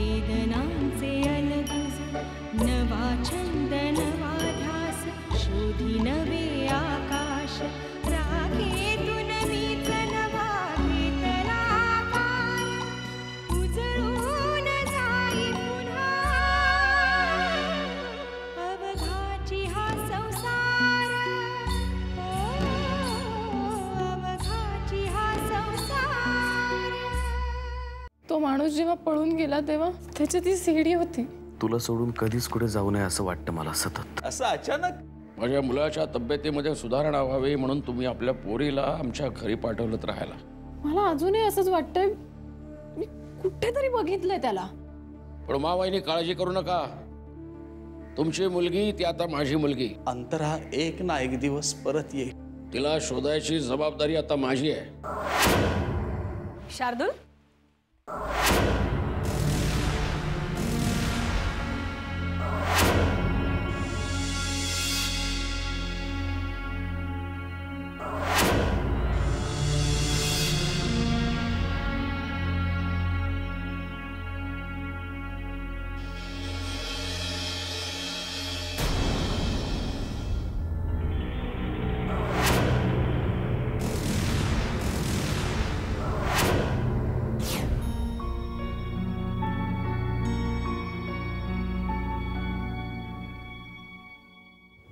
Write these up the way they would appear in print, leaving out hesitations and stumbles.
वेदनांचे अलगुज, नवा छंद नवा ध्यास, शोधी नवे आकाश, राखेतून मीच नवा घेतला आकार, उजळून जाई पुन्हा अवघाची हा संसार, अवघाची हा संसार. तो माणूस जेव्हा पळून गेला तेव्हा त्याची ती सीडी होती. तुला सोडून कधीच कुठे जाऊ नये असं वाटतं मला सतत. असं अचानक? माझ्या मुलाच्या तब्येतीमध्ये सुधारणा व्हावी म्हणून तुम्ही आपल्या पोरीला आमच्या घरी पाठवलं राहायला. मला अजूनही असंच वाटतंय, मी कुठेतरी बघितलंय त्याला. पण मावाईनी काळजी करू नका, तुमची मुलगी ती आता माझी मुलगी. अंतरा एक ना एक दिवस परत येईल. तिला शोधायची जबाबदारी आता माझी आहे. शार्दूल,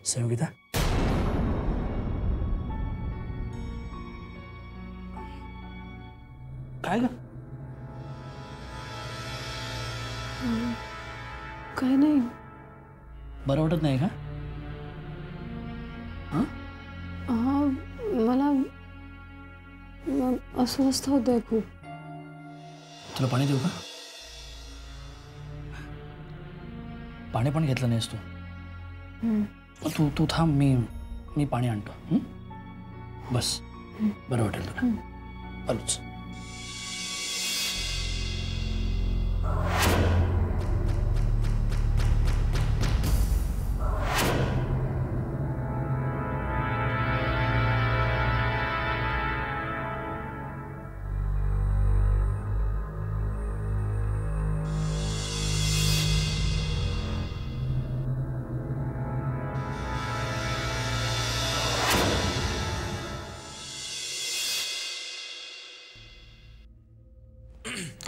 संयोगिता, काय ग? काय नाही. बरं वाटत नाही का? मला अस्वस्थ होतंय खूप. तुला पाणी देऊ का? पाणी पण घेतलं नाहीस तू. तू तू थांब, मी पाणी आणतो. बस, बरं वाटेल तुला. आलोच.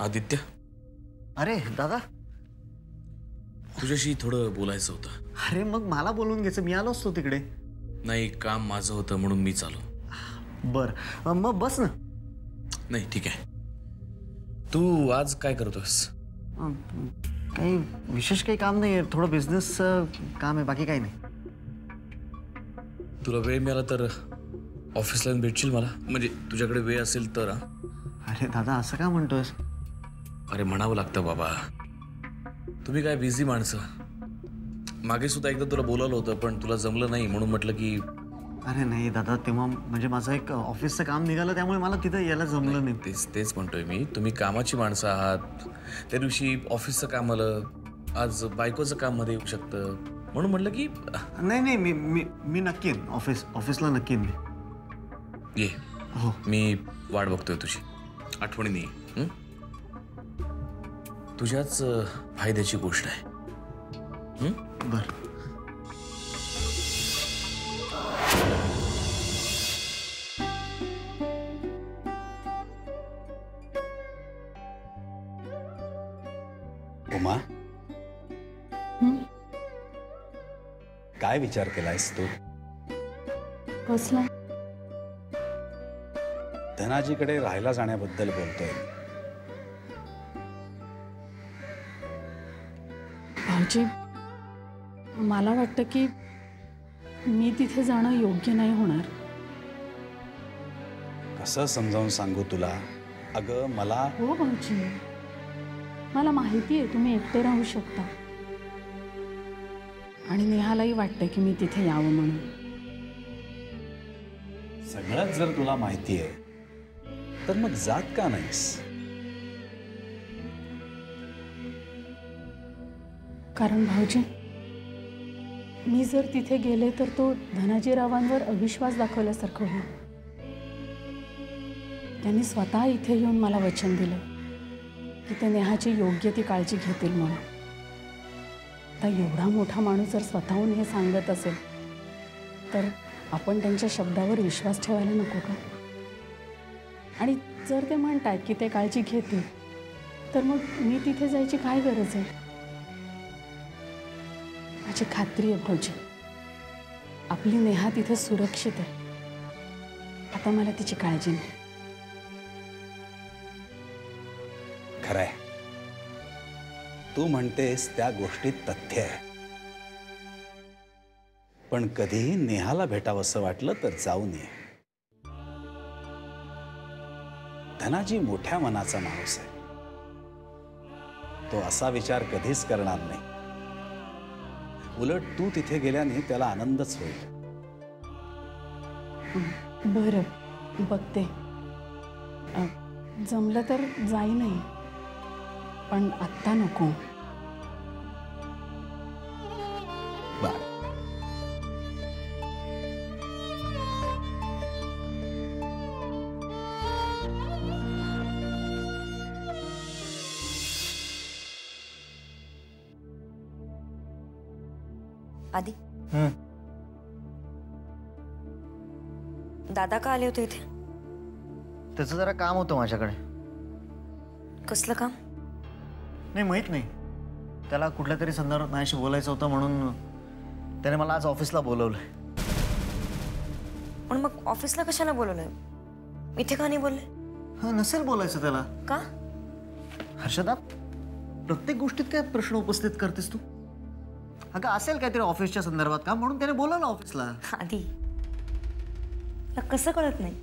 आदित्य, अरे दादा, तुझ्याशी थोडं बोलायचं होतं. अरे मग मला बोलून घ्यायचं, मी आलो असतो तिकडे. नाही, काम माझं होतं म्हणून मी चालू. बर, मग बस ना. नाही, ठीक आहे. तू आज काय करतोस? काही विशेष काही काम नाही, थोडं बिझनेस काम आहे, बाकी काही नाही. तुला वेळ मिळाला तर ऑफिसला भेटशील मला, म्हणजे तुझ्याकडे वेळ असेल तर. अरे दादा, असं का म्हणतोयस? अरे म्हणावं लागतं बाबा, तुम्ही काय बिझी माणसं. मागे सुद्धा एकदा तुला बोलावलं होतं पण तुला जमलं नाही म्हणून म्हटलं की. अरे नाही दादा, तेव्हा म्हणजे माझं एक ऑफिसचं काम निघालं त्यामुळे मला तिथं यायला जमलं नाही. तेच म्हणतोय मी, तुम्ही कामाची माणसं आहात. त्या दिवशी ऑफिसचं काम आलं, आज बायकोचं काम मध्ये येऊ शकतं म्हणून म्हटलं की. नाही, मी नक्की येईन. ऑफिसला नक्की येईन. ये. हो, मी वाट बघतोय तुझी. आठवणीने ये. तुझ्याच फायद्याची गोष्ट आहे. बर. उमा, काय विचार केलायस तू? कसला? धनाजीकडे राहायला जाण्याबद्दल बोलतोय. भाऊजी, मला वाटतं की मी तिथे जाणं योग्य नाही होणार. कसं समजावून सांगू तुला? अगं मला. हो भाऊजी, मला माहिती आहे तुम्ही एकटे राहू शकता आणि नेहालाही वाटतं की मी तिथे यावं म्हणून. सगळंच जर तुला माहिती आहे तर मग जात का नाहीस? कारण भाऊजी, मी जर तिथे गेले तर तो धनाजीरावांवर अविश्वास दाखवल्यासारखं होईल. त्यांनी स्वतः इथे येऊन मला वचन दिलं की ते नेहाची योग्य ती काळजी घेतील म्हणून. आता एवढा मोठा माणूस जर स्वतःहून हे सांगत असेल तर आपण त्यांच्या शब्दावर विश्वास ठेवायला नको का? आणि जर ते म्हणतात की ते काळजी घेतील तर मग मी तिथे जायची काय गरज आहे? माझी खात्री आहे भाऊजी, आपली नेहा तिथे सुरक्षित आहे. आता मला तिची काळजी नाही. खरंय, तू म्हणतेस त्या गोष्टीत तथ्य आहे. पण कधीही नेहाला भेटावंसं वाटलं तर जाऊन ये. धनाजी मोठ्या मनाचा माणूस आहे. तो असा विचार कधीच करणार नाही. उलट तू तिथे गेल्याने त्याला आनंदच होईल. बरं बघते. जमलं तर जाईनही, पण आत्ता नको. बर. आधी दादा का आले होते इथे? त्याचं जरा काम होतं माझ्याकडे. कसलं काम? नाही माहीत नाही, त्याला कुठल्या तरी संदर्भात माझ्याशी बोलायचं होतं म्हणून त्याने मला आज ऑफिसला बोलवलंय. पण मग ऑफिसला कशाला बोलवलंय? इथे का नाही बोलले? हां, नसेल बोलायचं त्याला. का? हर्षदा, प्रत्येक गोष्टीत काय प्रश्न उपस्थित करतेस तू? अगं असेल काहीतरी ऑफिसच्या संदर्भात काम म्हणून त्याने बोलावलं ऑफिसला. आधी तुला कसं कळत नाही?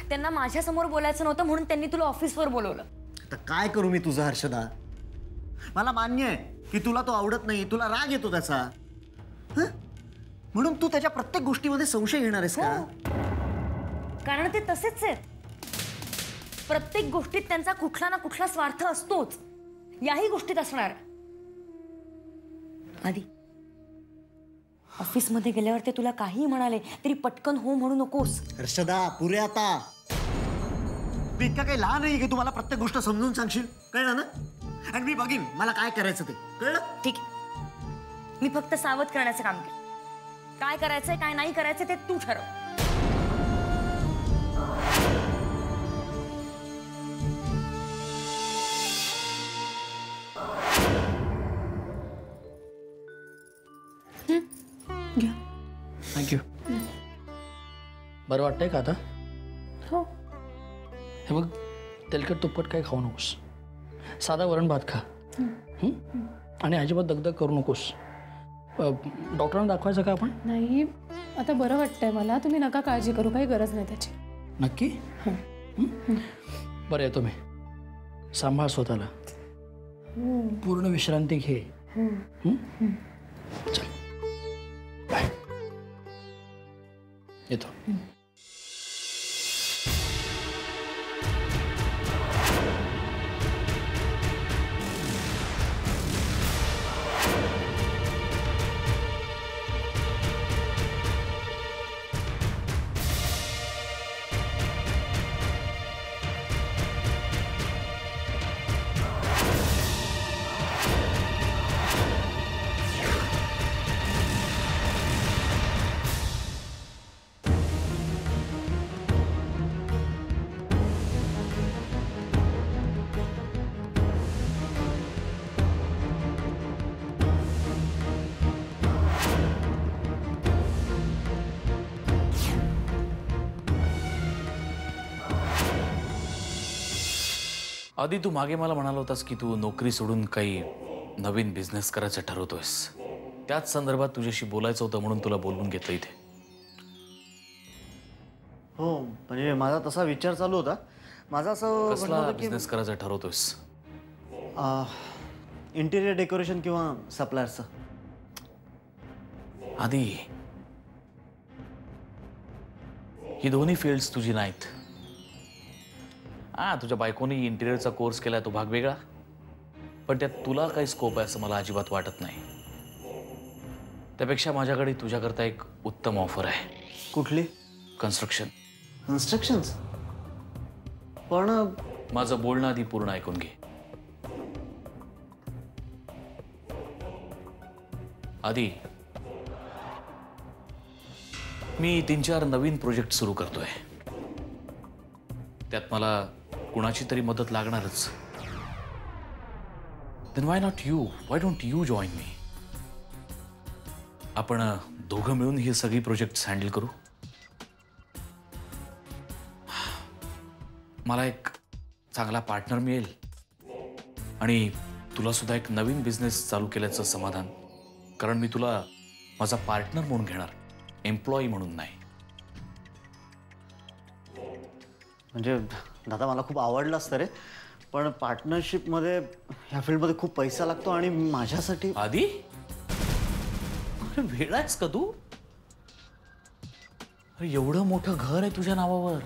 त्यांना माझ्यासमोर बोलायचं नव्हतं म्हणून त्यांनी तुला ऑफिसवर बोलवलं. आता काय करू मी तुझं हर्षदा? मला मान्य आहे की तुला तो आवडत नाही, तुला राग येतो त्याचा. म्हणून तू त्याच्या प्रत्येक गोष्टीमध्ये संशय घेणार आहेस का? कारण ते तसेच आहेत. प्रत्येक गोष्टीत त्यांचा कुठला ना कुठला स्वार्थ असतोच. याही गोष्टीत असणार. आधी ऑफिसमध्ये गेल्यावर ते तुला काही म्हणाले तरी पटकन हो म्हणू नकोस. हर्षदा, पुरे आता. मी इतका काही लहान नाही की तुम्हाला प्रत्येक गोष्ट समजून सांगशील. कळलं ना? आणि मी बघीन मला काय करायचं ते. कळलं? ठीक आहे, मी फक्त सावध करण्याचं काम केलं. काय करायचंय काय नाही करायचं ते तू ठरव. घ्या. थँक्यू. बरं वाटतंय का आता? हो. हे बघ, तेलकट तुप्पट काय खाऊ नकोस. साधा वरण भात खा. आणि अजिबात दगदग करू नकोस. डॉक्टरांना दाखवायचं का आपण? नाही, आता बरं वाटतंय मला. तुम्ही नका काळजी करू, काही गरज नाही त्याची. नक्की? बरं येतो मी. सांभाळ स्वतःला. पूर्ण विश्रांती घे. चल बाय. येतो. आधी तू मागे मला म्हणाला होतास की तू नोकरी सोडून काही नवीन बिझनेस करायचं ठरवतोयस. त्याच संदर्भात तुझ्याशी बोलायचं होतं म्हणून तुला बोलवून घेतलं इथे. हो, म्हणजे माझा तसा विचार चालू होता. माझा असं कसला बिझनेस करायचं ठरवतोयस? इंटिरियर डेकोरेशन किंवा सप्लायरचं. आधी ही दोन्ही फील्ड्स तुझी नाहीत. तुझ्या बायकोनी इंटिरियरचा कोर्स केलाय, तो भाग वेगळा. पण त्यात तुला काही स्कोप आहे असं मला अजिबात वाटत नाही. त्यापेक्षा माझ्याकडे तुझ्याकरता एक उत्तम ऑफर आहे. कुठली? कन्स्ट्रक्शन. कन्स्ट्रक्शन्स? पण माझं बोलणं आधी पूर्ण ऐकून घे. आधी मी 3-4 नवीन प्रोजेक्ट सुरू करतोय. त्यात मला कुणाची तरी मदत लागणारच. Then why not you? Why don't you join me? आपण दोघं मिळून ही सगळी प्रोजेक्ट हँडल करू. मला एक चांगला पार्टनर मिळेल आणि तुला सुद्धा एक नवीन बिझनेस चालू केल्याचं समाधान. कारण मी तुला माझा पार्टनर म्हणून घेणार, एम्प्लॉई म्हणून नाही. म्हणजे दादा मला खूप आवडलं असतं रे, पण पार्टनरशिपमध्ये ह्या फील्डमध्ये खूप पैसा लागतो आणि माझ्यासाठी. आधी अरे वेळा आहेस का तू? अरे एवढं मोठं घर आहे तुझ्या नावावर,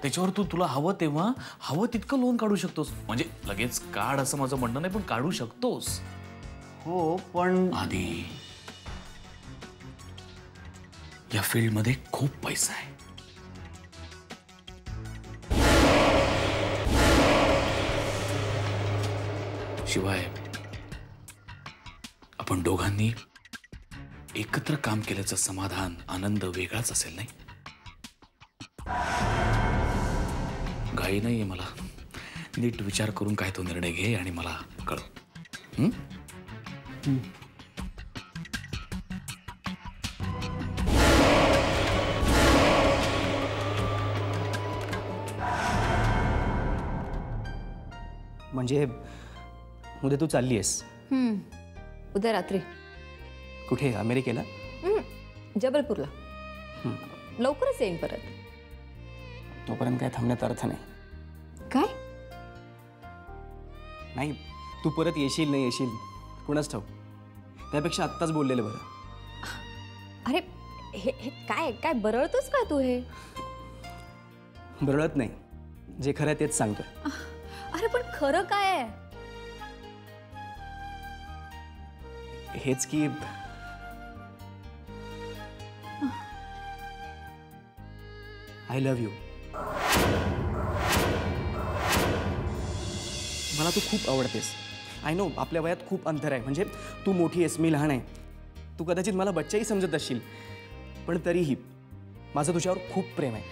त्याच्यावर तुला हवं तेव्हा हवं तितकं लोन काढू शकतोस. म्हणजे लगेच काढ असं माझं म्हणणं नाही, पण काढू शकतोस. हो पण आधी या फील्डमध्ये खूप पैसा आहे. शिवाय आपण दोघांनी एकत्र काम केल्याचं समाधान, आनंद वेगळाच असेल नाही? घाई नाहीये मला. नीट विचार करून काय तो निर्णय घे आणि मला कळव. म्हणजे उद्या तू चालली आहेस उद्या रात्री. कुठे? अमेरिकेला? जबलपूरला. लवकरच येईन परत. तोपर्यंत काय थांबण्यात अर्थ नाही. काय? नाही, तू परत येशील नाही येशील कुणाच ठाऊक. त्यापेक्षा आत्ताच बोललेलं बरं. अरे हे हे काय काय बरळतोस का तू? हे बरळत नाही, जे खरं आहे तेच सांगतोय. अरे पण खरं काय आहे? हेच की आय लव्ह यू. मला तू खूप आवडतेस. आय नो आपल्या वयात खूप अंतर आहे. म्हणजे तू मोठी आहेस, मी लहान आहे. तू कदाचित मला बच्चाही समजत असशील, पण तरीही माझं तुझ्यावर खूप प्रेम आहे.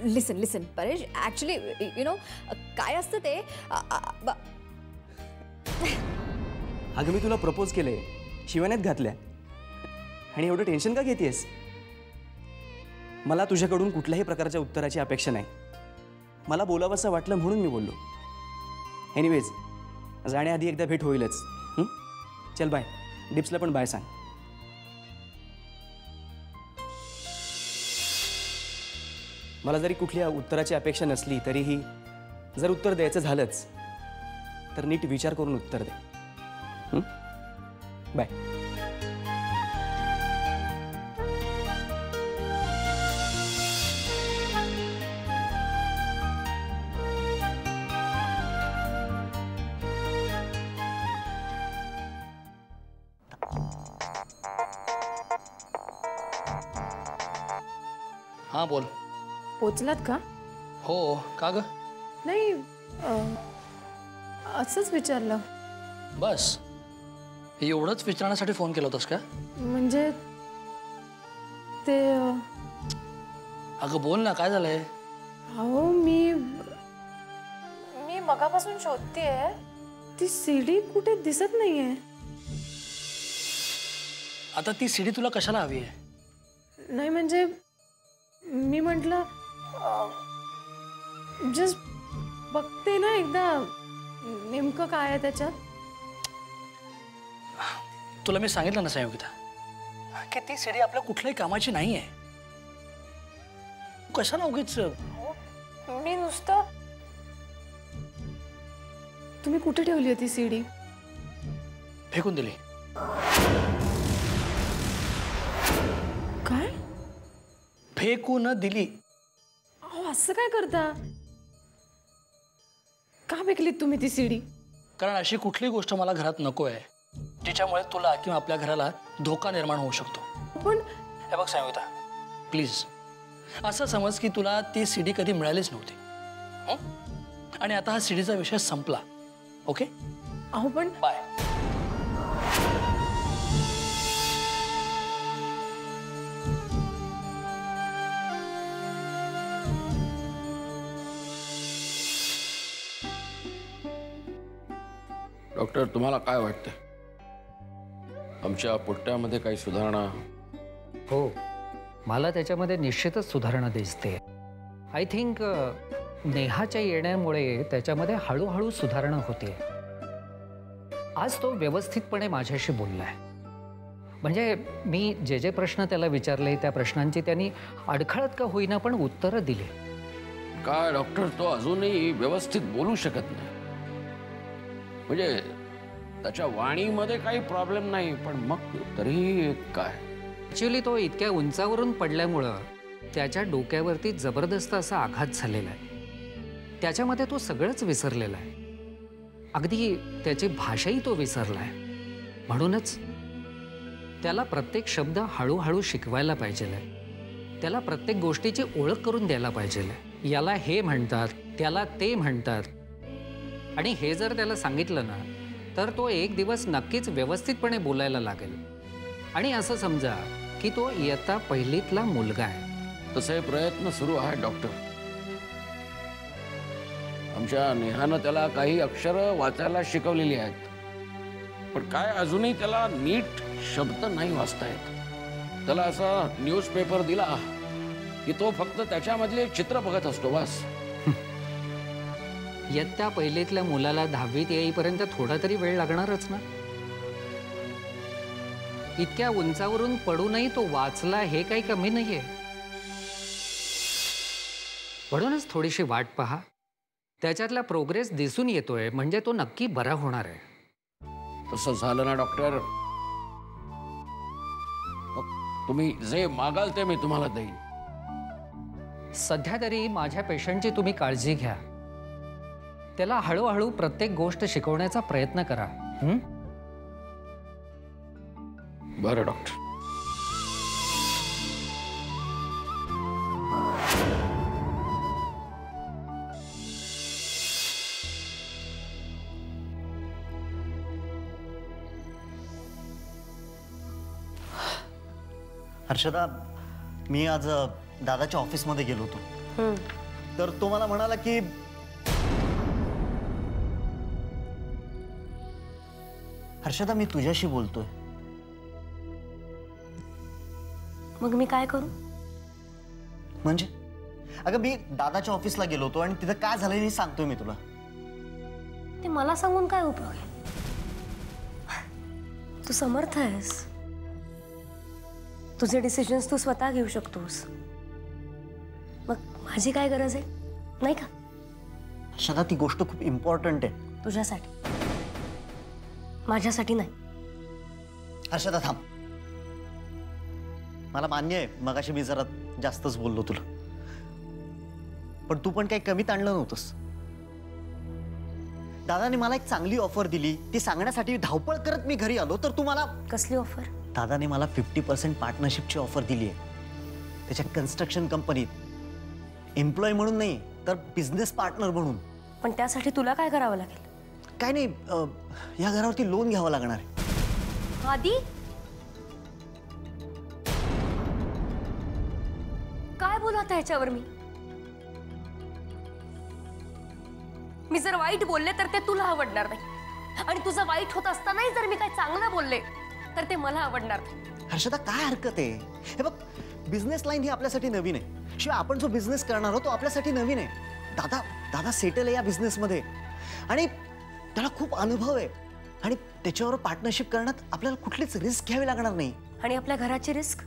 लिसन लिसन परेश, ॲक्च्युली यु नो काय असतं ते अगं मी तुला प्रपोज केलंय, शिवान्यात घातल्या, आणि एवढं टेन्शन का घेतेस? मला तुझ्याकडून कुठल्याही प्रकारच्या उत्तराची अपेक्षा नाही. मला बोलावंसं वाटलं म्हणून मी बोललो. एनिवेज जाण्याआधी एकदा भेट होईलच. चल बाय. डिप्सला पण बाय सांग. मला जरी कुठल्या उत्तराची अपेक्षा नसली तरीही जर उत्तर द्यायचं झालंच तर नीट विचार करून उत्तर दे. बाय. हां बोल. पोचलात का? हो. का ग? नाही असंच विचारलं. बस एवढंच विचारण्यासाठी फोन केला होतास का? म्हणजे ते अगं बोल ना, काय झालंय? अहो मी मगापासून शोधतेय, ती सीडी कुठे दिसत नाहीये. आता ती सीडी तुला कशाला हवी आहे? नाही म्हणजे मी म्हटलं जस्ट बघते ना एकदा नेमकं काय आहे त्याच्यात. तुला मी सांगितलं ना संयोगिता की ती सीडी आपल्या कुठल्याही कामाची नाही आहे. कशाला उगीच? मी नुसतं. तुम्ही कुठे ठेवली होती सीडी? फेकून दिली. काय? फेकून दिली. अहो असं काय करता? का फेकलीत तुम्ही ती सीडी? कारण अशी कुठली गोष्ट मला घरात नको आहे जिच्यामुळे तुला किंवा आपल्या घराला धोका निर्माण होऊ शकतो. पण हे बघ संयोगिता, प्लीज असं समज की तुला ती सीडी कधी मिळालीच नव्हती आणि आता हा सीडीचा विषय संपला. ओके? अहो पण बाय. डॉक्टर तुम्हाला काय वाटतं, आमच्या पोट्ट्यामध्ये काही सुधारणा? हो, मला त्याच्यामध्ये निश्चितच सुधारणा दिसते. आय थिंक नेहाच्या येण्यामुळे त्याच्यामध्ये हळूहळू सुधारणा होते. आज तो व्यवस्थितपणे माझ्याशी बोललाय. म्हणजे मी जे प्रश्न त्याला विचारले त्या प्रश्नांची त्यांनी अडखळत का होईना पण उत्तरं दिली. काय डॉक्टर, तो अजूनही व्यवस्थित बोलू शकत नाही? म्हणजे त्याच्या वाणीमध्ये काही प्रॉब्लेम नाही, पण मग तरीही काय? ॲक्च्युली तो इतक्या उंचावरून पडल्यामुळं त्याच्या डोक्यावरती जबरदस्त असा आघात झालेला आहे. त्याच्यामध्ये तो सगळंच विसरलेला आहे. अगदी त्याची भाषाही तो विसरला आहे. म्हणूनच त्याला प्रत्येक शब्द हळूहळू शिकवायला पाहिजे. त्याला प्रत्येक गोष्टीची ओळख करून द्यायला पाहिजे. याला हे म्हणतात, त्याला ते म्हणतात. आणि हे जर त्याला सांगितलं ना तर तो एक दिवस नक्कीच व्यवस्थितपणे बोलायला लागेल. आणि असं समजा की तो इयत्ता पहिलीतला मुलगा आहे. तसे प्रयत्न सुरू आहेत डॉक्टर. आमच्या नेहानं त्याला काही अक्षरं वाचायला शिकवलेली आहेत, पण काय अजूनही त्याला नीट शब्द नाही वाचता येत. त्याला असा न्यूजपेपर दिला की तो फक्त त्याच्यामधले चित्र बघत असतो बस. इयत्ता पहिलीतल्या मुलाला 10वीत येईपर्यंत थोडा तरी वेळ लागणारच ना. इतक्या उंचावरून पडूनही तो वाचला हे काही कमी नाहीये. म्हणूनच थोडीशी वाट पहा. त्याच्यातला प्रोग्रेस दिसून येतोय म्हणजे तो नक्की बरा होणार आहे. तसं झालं ना डॉक्टर, तुम्ही जे मागाल ते मी तुम्हाला देईन. सध्या तरी माझ्या पेशंटची तुम्ही काळजी घ्या. त्याला हळूहळू प्रत्येक गोष्ट शिकवण्याचा प्रयत्न करा. बरं डॉक्टर. हर्षदा, मी आज दादाच्या ऑफिसमध्ये गेलो होतो. तर तो मला म्हणाला की हर्षदा मी तुझ्याशी बोलतोय. मग मी काय करू? म्हणजे अगं मी दादाच्या ऑफिसला गेलो होतो आणि तिथं काय झालं हे सांगतोय मी तुला. ते मला सांगून काय उपयोग आहे? तू समर्थ आहेस. तुझे डिसिजन्स तू स्वतः घेऊ शकतोस. मग माझी काय गरज आहे, नाही का? हर्षदा, ती गोष्ट खूप इम्पॉर्टंट आहे तुझ्यासाठी, माझ्यासाठी नाही. हर्षदा थांब. मला मान्य आहे मगाशी मी जरा जास्तच बोललो तुला, पण तू पण काही कमीत आणलं नव्हतंस. दादाने मला एक चांगली ऑफर दिली, ती सांगण्यासाठी धावपळ करत मी घरी आलो तर तू मला. कसली ऑफर? दादाने मला 50% पार्टनरशिपची ऑफर दिली आहे त्याच्या कन्स्ट्रक्शन कंपनीत. एम्प्लॉय म्हणून नाही तर बिझनेस पार्टनर म्हणून. पण त्यासाठी तुला काय करावं लागेल? काय नाही, या घरावरती लोन घ्यावं लागणार आहे. आधी काय बोलत ह्याच्यावर मी जर वाईट बोलले तर ते तुला आवडणार नाही, आणि तुझं वाईट होत असतानाही जर मी काय चांगलं बोलले तर ते मला आवडणार नाही. हर्षदा, काय हरकत आहे? हे बघ, बिझनेस लाईन ही आपल्यासाठी नवीन आहे. शिवाय आपण जो बिझनेस करणार आहोत तो आपल्यासाठी नवीन आहे. दादा सेटल आहे या बिझनेसमध्ये आणि त्याला खूप अनुभव आहे, आणि त्याच्यावर पार्टनरशिप करण्यात आपल्याला कुठलीच रिस्क घ्यावी लागणार नाही. आणि आपल्या घराची रिस्क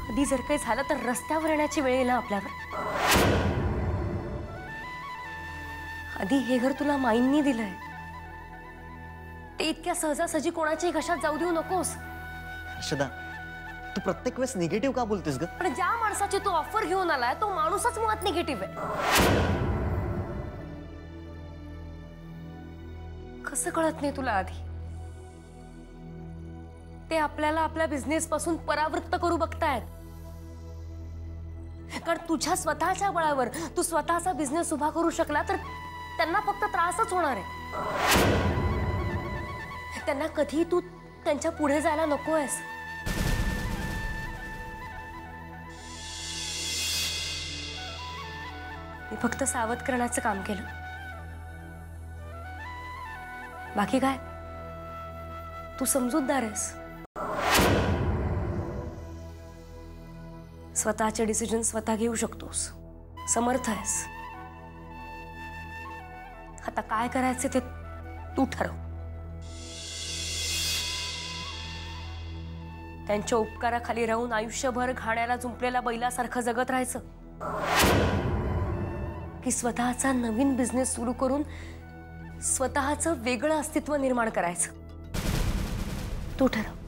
आधी जर काही झालं तर रस्त्यावर येण्याची वेळ येईल आपल्यावर. आधी हे घर तुला माईंनी दिलंय, ते इतक्या सहजासहजी कोणाच्याही घशात जाऊ देऊ नकोस. हर्षदा, तू प्रत्येक वेळेस निगेटिव्ह का बोलतेस ग? पण ज्या माणसाची तू ऑफर घेऊन आलाय तो माणूसच मुळात निगेटिव्ह आहे. कसं कळत नाही तुला आधी? ते आपल्याला आपल्या बिझनेस पासून परावृत्त करू बघतायत, कारण तुझ्या स्वतःच्या बळावर तू स्वतःचा बिझनेस उभा करू शकला तर त्यांना फक्त त्रासच होणार आहे. त्यांना कधी तू त्यांच्या पुढे जायला नकोयस. मी फक्त सावध करण्याचं काम केलं. बाकी काय, तू समजूतदार आहेस. स्वतःचे डिसिजन स्वतः घेऊ शकतोस, समर्थ आहेस. आता काय करायचे ते तू ठरव. त्यांच्या उपकाराखाली राहून आयुष्यभर घाण्याला जुंपलेल्या बैलासारखं जगत राहायचं, की स्वतःचा नवीन बिझनेस सुरू करून स्वतःचं वेगळं अस्तित्व निर्माण करायचं, तू ठरव.